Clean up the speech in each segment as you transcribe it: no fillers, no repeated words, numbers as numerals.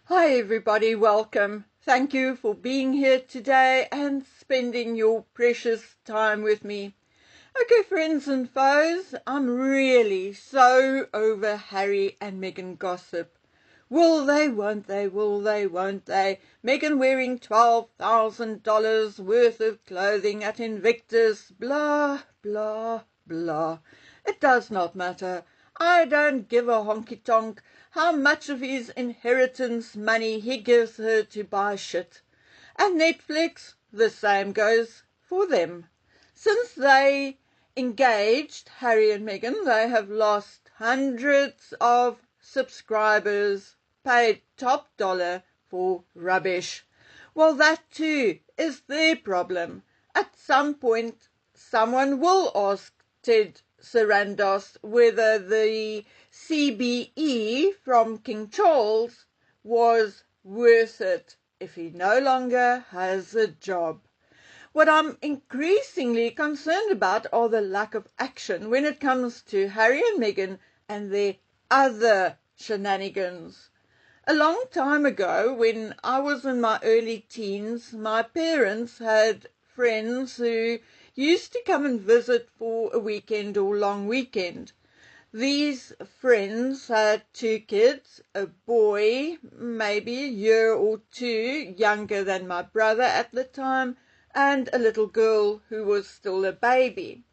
Hi everybody, welcome. Thank you for being here today and spending your precious time with me. Okay, friends and foes, I'm really so over Harry and Meghan gossip. Will they, won't they, will they, won't they? Meghan wearing $12,000 worth of clothing at Invictus, blah, blah, blah. It does not matter. I don't give a honky-tonk how much of his inheritance money he gives her to buy shit. And Netflix, the same goes for them. Since they engaged Harry and Meghan, they have lost hundreds of subscribers, paid top dollar for rubbish. Well, that too is their problem. At some point, someone will ask Ted Sarandos whether the CBE from King Charles was worth it if he no longer has a job. What I'm increasingly concerned about are the lack of action when it comes to Harry and Meghan and their other shenanigans. A long time ago, when I was in my early teens, my parents had friends who used to come and visit for a weekend or long weekend. These friends had two kids, a boy maybe a year or two younger than my brother at the time, and a little girl who was still a baby.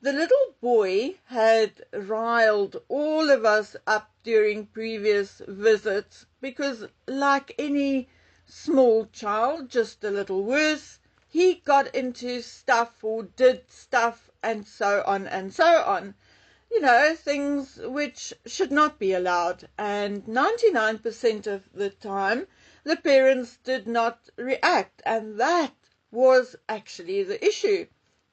The little boy had riled all of us up during previous visits because, like any small child, just a little worse, he got into stuff or did stuff and so on and so on. You know, things which should not be allowed. And 99% of the time, the parents did not react. And that was actually the issue.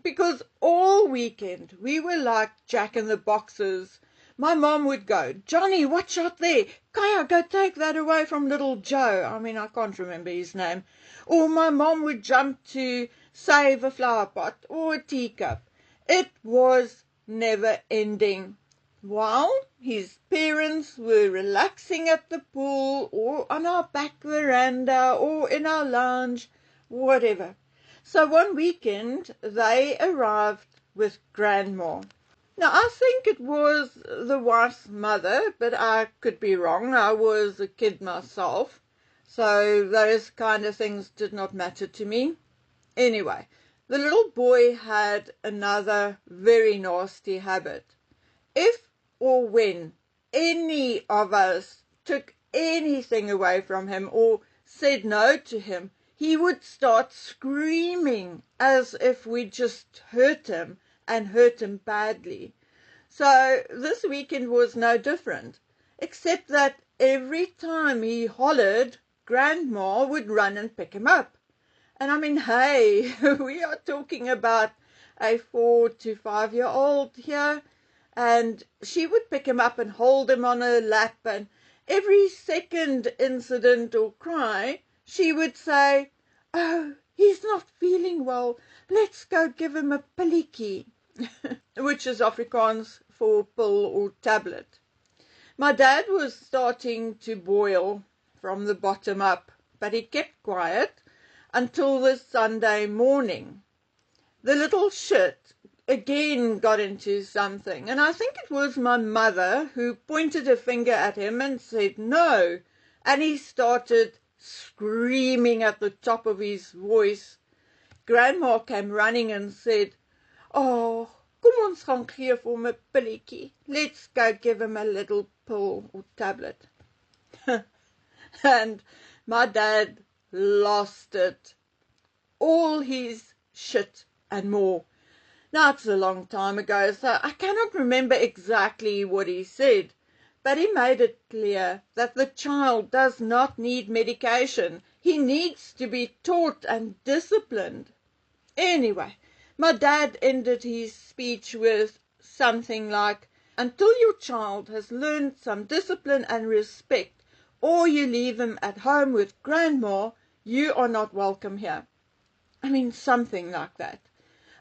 Because all weekend we were like Jack in the Boxes. My mom would go, "Johnny, watch out there. Kaya, go take that away from little Joe." I mean, I can't remember his name. Or my mom would jump to save a flower pot or a teacup. It was never ending. While his parents were relaxing at the pool or on our back veranda or in our lounge, whatever. So one weekend they arrived with Grandma. Now I think it was the wife's mother, but I could be wrong. I was a kid myself, so those kind of things did not matter to me. Anyway, the little boy had another very nasty habit. If or when any of us took anything away from him or said no to him, he would start screaming as if we just hurt him and hurt him badly. So this weekend was no different, except that every time he hollered, Grandma would run and pick him up. And I mean, hey, we are talking about a 4 to 5 year old here, and she would pick him up and hold him on her lap, and every second incident or cry, she would say, "Oh, he's not feeling well. Let's go give him a pilletjie," which is Afrikaans for pill or tablet. My dad was starting to boil from the bottom up, but he kept quiet until the Sunday morning. The little shit again got into something, and I think it was my mother who pointed a finger at him and said no, and he started screaming at the top of his voice. Grandma came running and said, "Oh, kom ons gaan gee vir hom 'n pilletjie. Let's go give him a little pill or tablet." And my dad lost it. All his shit and more. Now, it's a long time ago, so I cannot remember exactly what he said, but he made it clear that the child does not need medication. He needs to be taught and disciplined. Anyway, my dad ended his speech with something like, "Until your child has learned some discipline and respect, or you leave him at home with Grandma, you are not welcome here." I mean, something like that.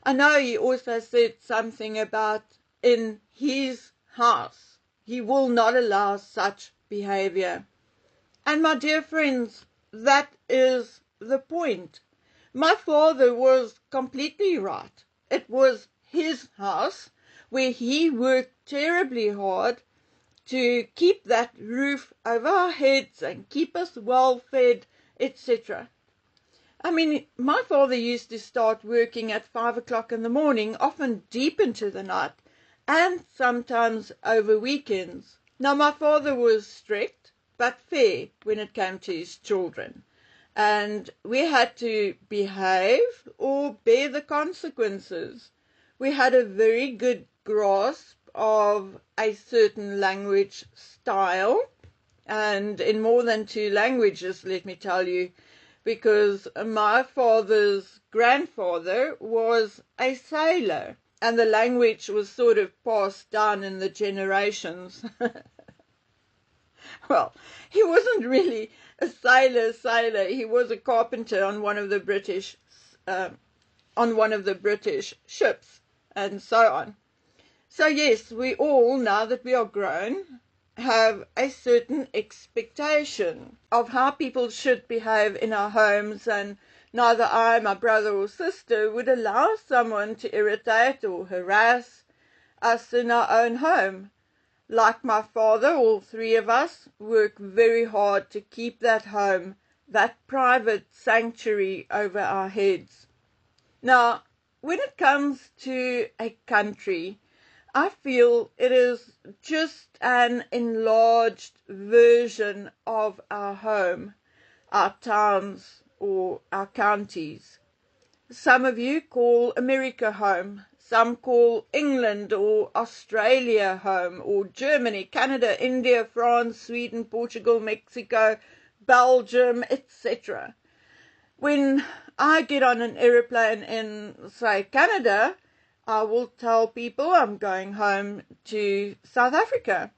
I know he also said something about in his house he will not allow such behavior. And my dear friends, that is the point. My father was completely right. It was his house where he worked terribly hard to keep that roof over our heads and keep us well fed, etc. I mean, my father used to start working at 5 o'clock in the morning, often deep into the night, and sometimes over weekends. Now, my father was strict but fair when it came to his children, and we had to behave or bear the consequences. We had a very good grasp of a certain language style, and in more than two languages, let me tell you, because my father's grandfather was a sailor, and the language was sort of passed down in the generations. Well, he wasn't really a sailor. He was a carpenter on one of the British ships, and so on. So yes, we all, now that we are grown, have a certain expectation of how people should behave in our homes, and neither I, my brother or sister would allow someone to irritate or harass us in our own home. Like my father, all three of us work very hard to keep that home, that private sanctuary over our heads. Now, when it comes to a country, I feel it is just an enlarged version of our home, our towns or our counties. Some of you call America home. Some call England or Australia home, or Germany, Canada, India, France, Sweden, Portugal, Mexico, Belgium, etc. When I get on an aeroplane in, say, Canada, I will tell people I'm going home to South Africa.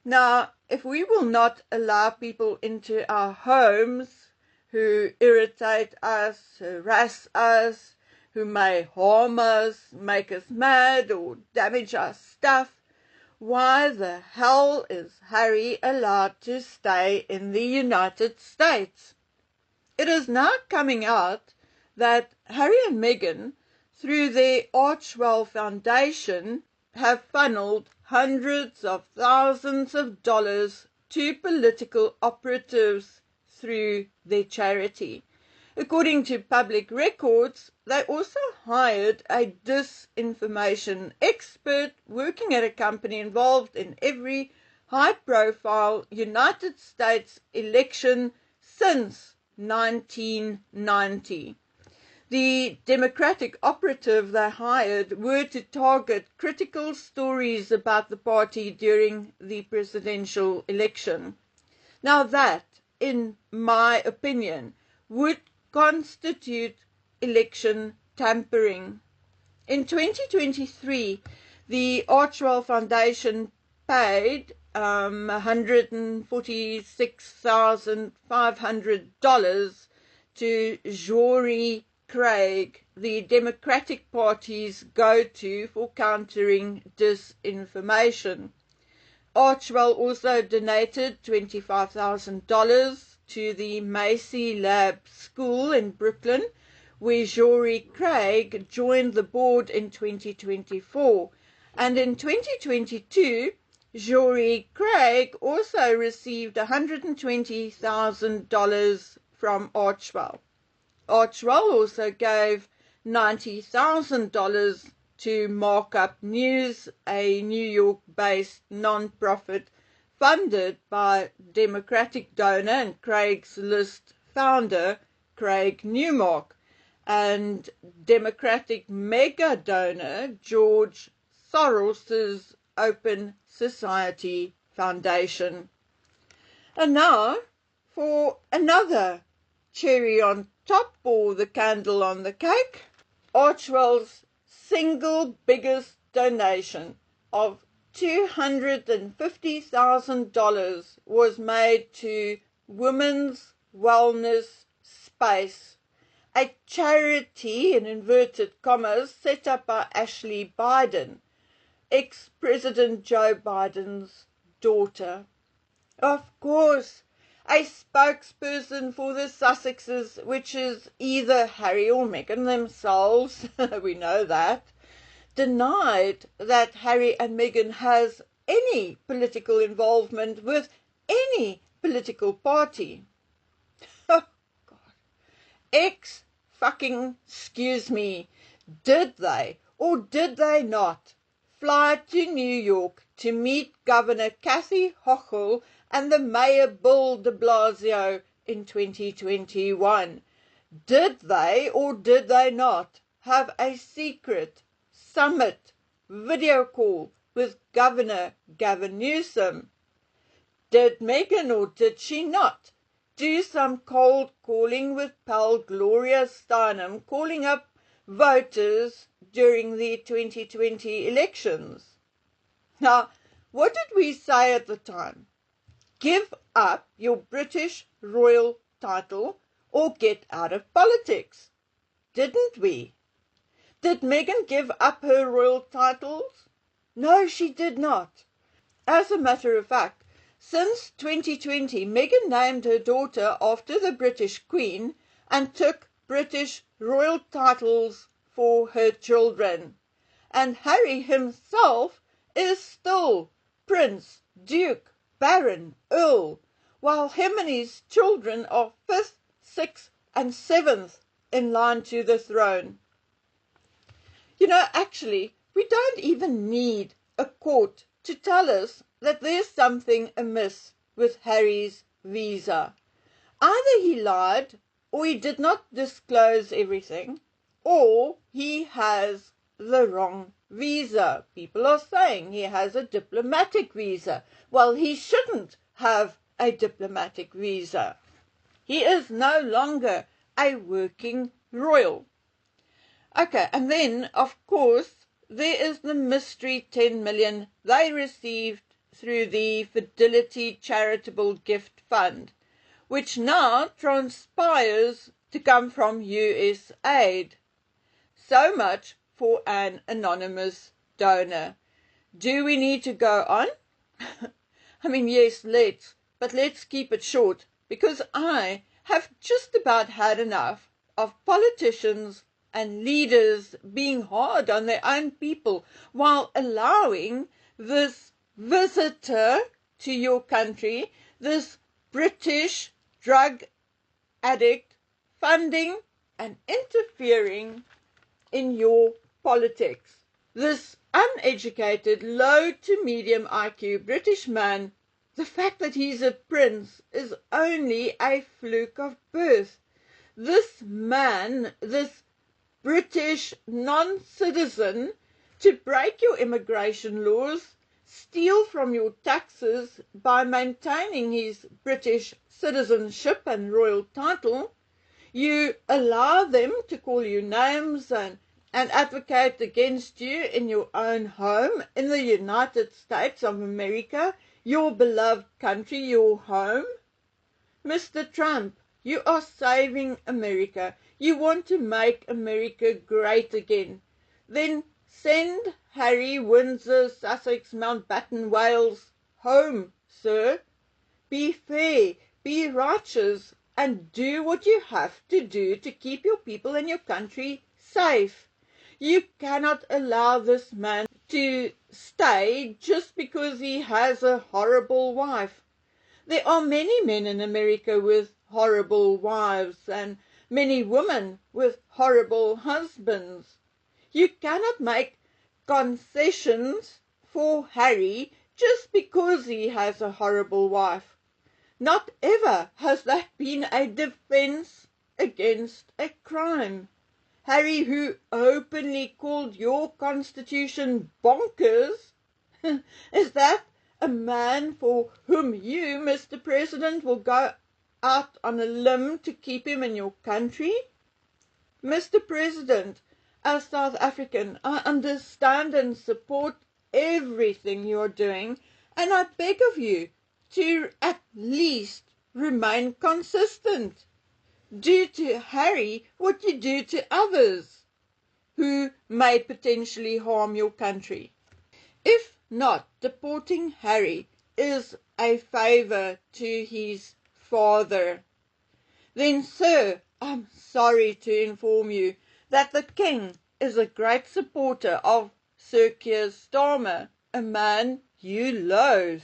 Now, if we will not allow people into our homes who irritate us, harass us, who may harm us, make us mad, or damage our stuff, why the hell is Harry allowed to stay in the United States? It is now coming out that Harry and Meghan, through their Archwell Foundation, have funneled hundreds of thousands of dollars to political operatives through their charity. According to public records, they also hired a disinformation expert working at a company involved in every high-profile United States election since 1990. The Democratic operative they hired were to target critical stories about the party during the presidential election. Now that, in my opinion, would constitute election tampering. In 2023, the Archwell Foundation paid $146,500 to Jory Craig, the Democratic Party's go-to for countering disinformation. Archwell also donated $25,000 to the Macy Lab School in Brooklyn, where Jory Craig joined the board in 2024. And in 2022, Jory Craig also received $120,000 from Archwell. Archwell also gave $90,000 to Markup News, a New York-based non-profit funded by Democratic donor and Craigslist founder Craig Newmark, and Democratic mega donor George Soros's Open Society Foundation. And now for another cherry on top, or the candle on the cake, Archwell's single biggest donation of $250,000 was made to Women's Wellness Space, a charity, in inverted commas, set up by Ashley Biden, ex-President Joe Biden's daughter. Of course, a spokesperson for the Sussexes, which is either Harry or Meghan themselves, we know that, denied that Harry and Meghan has any political involvement with any political party. Oh, God. Excuse me, did they or did they not fly to New York to meet Governor Kathy Hochul and the Mayor Bill de Blasio in 2021? Did they or did they not have a secret summit video call with Governor Gavin Newsom? Did Meghan or did she not do some cold calling with pal Gloria Steinem, calling up voters during the 2020 elections? Now, what did we say at the time? Give up your British royal title or get out of politics, didn't we? Did Meghan give up her royal titles? No, she did not. As a matter of fact, since 2020, Meghan named her daughter after the British Queen and took British royal titles for her children. And Harry himself is still Prince, Duke, Baron, Earl, while him and his children are 5th, 6th and 7th in line to the throne. You know, actually, we don't even need a court to tell us that there's something amiss with Harry's visa. Either he lied, or he did not disclose everything, or he has the wrong visa. People are saying he has a diplomatic visa. Well, he shouldn't have a diplomatic visa. He is no longer a working royal. Okay, and then, of course, there is the mystery 10 million they received through the Fidelity Charitable Gift Fund, which now transpires to come from US aid. So much for an anonymous donor. Do we need to go on? I mean, yes, but let's keep it short, because I have just about had enough of politicians and leaders being hard on their own people while allowing this visitor to your country, this British drug addict, funding and interfering in your politics. This uneducated, low to medium IQ British man, the fact that he's a prince is only a fluke of birth. This man, this British non-citizen, to break your immigration laws, steal from your taxes by maintaining his British citizenship and royal title, you allow them to call you names and advocate against you in your own home, in the United States of America, your beloved country, your home. Mr. Trump, you are saving America. You want to make America great again. Then send Harry, Windsor, Sussex, Mountbatten, Wales home, sir. Be fair, be righteous, and do what you have to do to keep your people and your country safe. You cannot allow this man to stay just because he has a horrible wife. There are many men in America with horrible wives and many women with horrible husbands. You cannot make concessions for Harry just because he has a horrible wife. Not ever has that been a defense against a crime. Harry, who openly called your constitution bonkers, is that a man for whom you, Mr. President, will go out on a limb to keep him in your country? Mr. President, as South African, I understand and support everything you are doing, and I beg of you to at least remain consistent. Do to Harry what you do to others who may potentially harm your country. If not, deporting Harry is a favour to his father. Then, sir, I'm sorry to inform you that the King is a great supporter of Sir Keir Starmer, a man you loathe.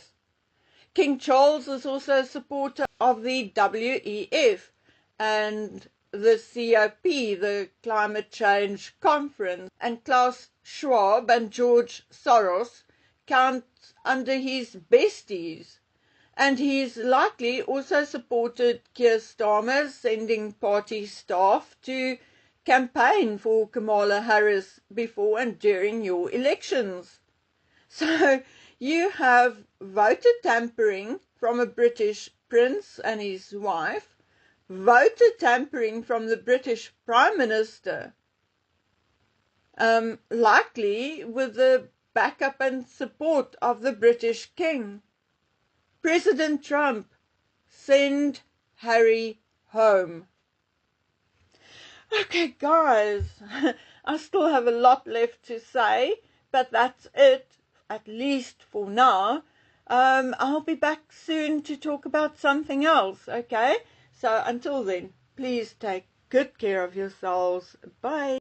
King Charles is also a supporter of the WEF and the COP, the Climate Change Conference, and Klaus Schwab and George Soros count under his besties. And he's likely also supported Keir Starmer sending party staff to campaign for Kamala Harris before and during your elections. So you have voter tampering from a British prince and his wife, voter tampering from the British Prime Minister, likely with the backup and support of the British King. President Trump, send Harry home. Okay, guys, I still have a lot left to say, but that's it, at least for now. I'll be back soon to talk about something else, okay? So until then, please take good care of yourselves. Bye.